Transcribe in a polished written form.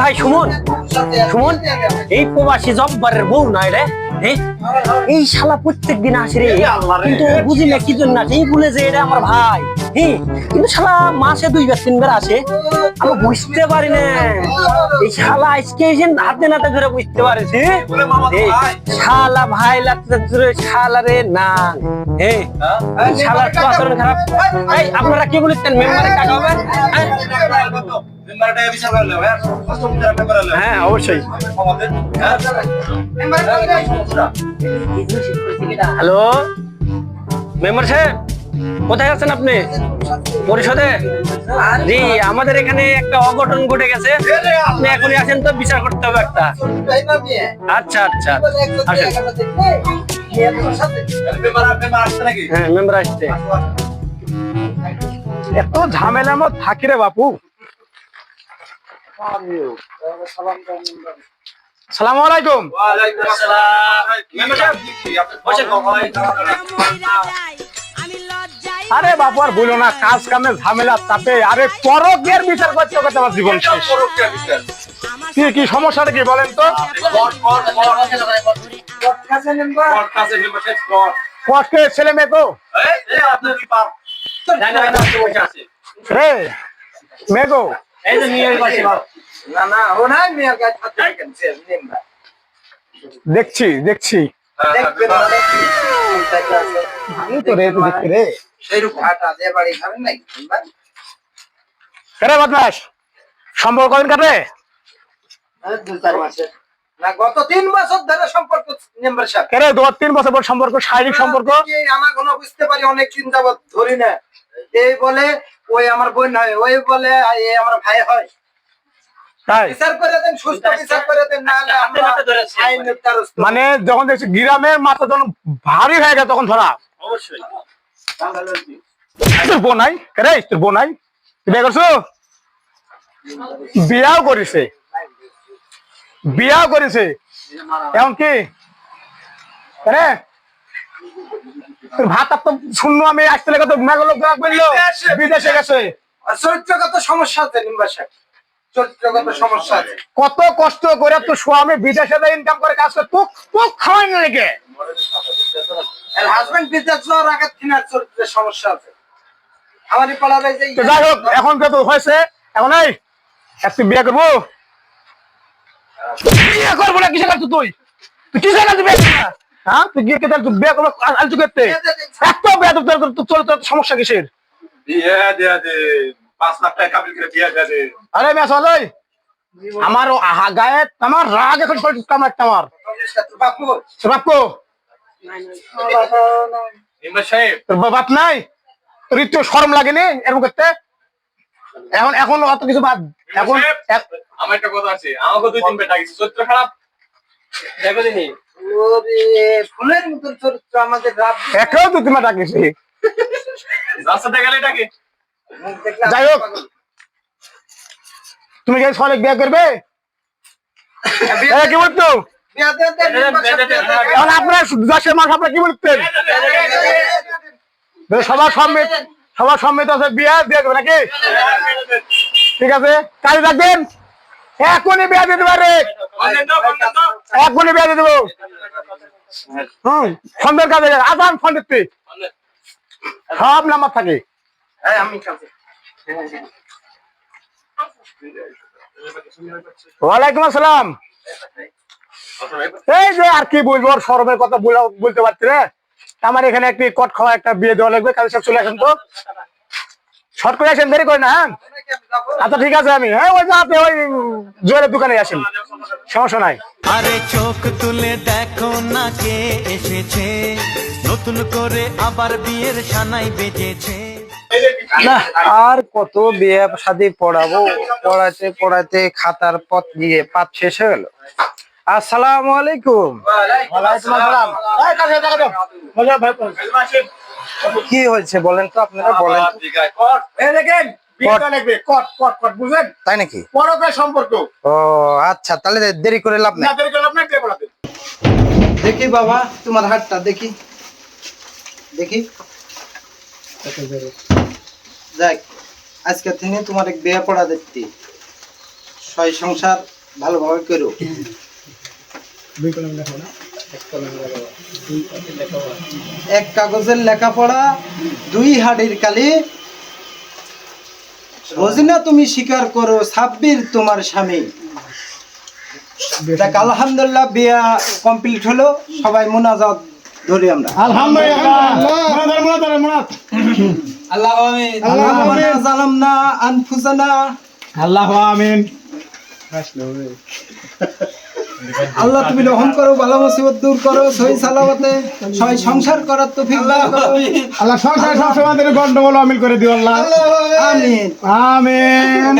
ভাই সুমন সুমন এই প্রবাসী জব্বারের বউ নাই রে এই শালা প্রত্যেক দিন আসে রে, কিন্তু বুঝি না কি জন্য আসে, এই বলে যে এটা আমার ভাই। কিন্তু শালা মাসে 2-3 বার আসে, আমি বুঝতে পারি না এই শালা আজকে এসে হাতে নাতে ধরে বুঝতে পারছি শালা ভাই লাগতে ধরে শালা রে না। শালার তো আচরণ খারাপ। আপনারা কি বলেছেন মেম্বারে টাকা হবে? হ্যাঁ অবশ্যই। হ্যালো মেম্বার সাহেব, কোথায় আছেন আপনি? পরিষদে? জি, আমাদের এখানে একটা অঘটন ঘটে গেছে, আপনি এখনই আসেন তো, বিচার করতে হবে একটা। আচ্ছা আচ্ছা আসেন। হ্যাঁ মেম্বার আসছে। এত ঝামেলার মধ্যে থাকি রে বাপু। সালামু আলাইকুম। আরে বাপু আর বলো না, কাজ কামের ঝামেলা চাপে, আরে পরকের বিচার করতে করতে আমার জীবন শেষ। কি সমস্যাটা কি বলেন তো? ছেলে মেয়ে তো মেঘো দেখছি দেখছি বদমাস সম্পর্ক কদিন কাটে? গত 3 বছর ধরে সম্পর্ক। 3 বছর পর সম্পর্ক, শারীরিক সম্পর্ক আমার কোনো বুঝতে পারি অনেক দিন যাবত ধরি না। এই বলে ওই আমার বোন হয়, ওই বলে এই আমার ভাই হয়। বিচার করে দেন, সুস্থ বিচার করে দেন, না মানে যখন দেখছি গ্রামের মাথা যখন ভারী হয়ে গেছে তখন ধরা। অবশ্যই। তোর বোন নাই কেরে? তোর বোন নাই? বিয়ে করছো? বিয়াও করেছে, বিয়াও করেছে এমন কি তোর ভাত তো শুনলো আমি আসতে লেগে তো মেঘলো বললো বিদেশে গেছে। চরিত্রগত সমস্যা আছে নিম্বাস, চরিত্রগত সমস্যা আছে। কত কষ্ট করে তো স্বামী বিদেশে ইনকাম করে কাজ করে, তোক খাওয়াই না রেখে হাজবেন্ড বিদেশ যাওয়ার আগে কিনার চরিত্রের সমস্যা আছে আমারই পাড়ার। যাই হোক, এখন যেহেতু হয়েছে, এখন এই একটু বিয়ে করবো। বিয়ে করবো না কিসে করছো তুই? তুই কিসে করছো বিয়ে? হ্যাঁ তুই গিয়ে বিয়ে করবো আলচু করতে? এত বিয়ে তোর সমস্যা কিসের? আরে মেয়ে চল, আমার গায়ে আমার রাগ এখন কামার আমার বাপু বাপ নাই, তোর একটু শরম লাগেনি এরকম করতে? এখন এখন অত কিছু বাদ। এখন আমার একটা কথা আছে, আমাকে 2-3 বার ডাকিস, চরিত্র খারাপ দেখো দিনি। ফুলের মতন চরিত্র আমাদের। একেও 2-3 বার ডাকিস। রাস্তাতে গেলে ডাকে। যাই হোক, তুমি কি সলেক বিয়ে করবে? কি বলতো এখন আপনার দেশের মানুষ আপনার কি বলতেন? সবার সম্মিত আছে, বিয়ে দিয়ে দেবে নাকি? ঠিক আছে, কাজে থাকবেন, এখনই বিয়ে দিতে পারে, এখনই বিয়ে দিয়ে দেবো। ফোনের কাজে আসান, ফোন দিতে সব নাম্বার থাকে। ওয়ালাইকুম আসসালাম। এই যে আর কি বলবো, ওর শরমের কথা বলতে পারছি না। আমার এখানে একটি কট খাওয়া একটা বিয়ে দেওয়া লাগবে, কাল সব চলে আসেন তো, শর্ট করে আসেন, দেরি করে না। হ্যাঁ আচ্ছা ঠিক আছে, আমি হ্যাঁ ওই আপনি ওই জুয়েলের দোকানে আসেন, সমস্যা নাই। আরে চোখ তুলে দেখো না কে এসেছে, নতুন করে আবার বিয়ের সানাই বেজেছে। না আর কত বিয়ে শাদী পড়াবো, পড়াতে পড়াতে খাতার পথ দিয়ে পাত শেষ হয়ে গেল। আসসালামু আলাইকুম। কি হয়েছে বলেন তো, আপনারা বলেন। তাই নাকি? সম্পর্ক। ও আচ্ছা, তাহলে দেরি করে লাভ নাই। দেখি বাবা তোমার হাতটা দেখি দেখি। যাক আজকে থেকে তোমার এক বিয়ে পড়া দেখতে ছয় সংসার ভালোভাবে করো। এক কাগজের লেখাপড়া, দুই হাড়ির কালি। রোজিনা তুমি স্বীকার করো, সাব্বির তোমার স্বামী। দেখ আলহামদুলিল্লাহ বিয়া কমপ্লিট হলো। সবাই মুনাজাত ধরি আমরা। আল্লাহুম্মা যালামনা আনফুসানা। আল্লাহ তুমি রহম করো, বালা মুসিবত দূর করো, সহি সালামতে সবাই সংসার করার তৌফিক দান করো। আল্লাহ সংসার সব সময় গন্ডগোল আমিল করে দিও আল্লাহ। আমিন। আমিন।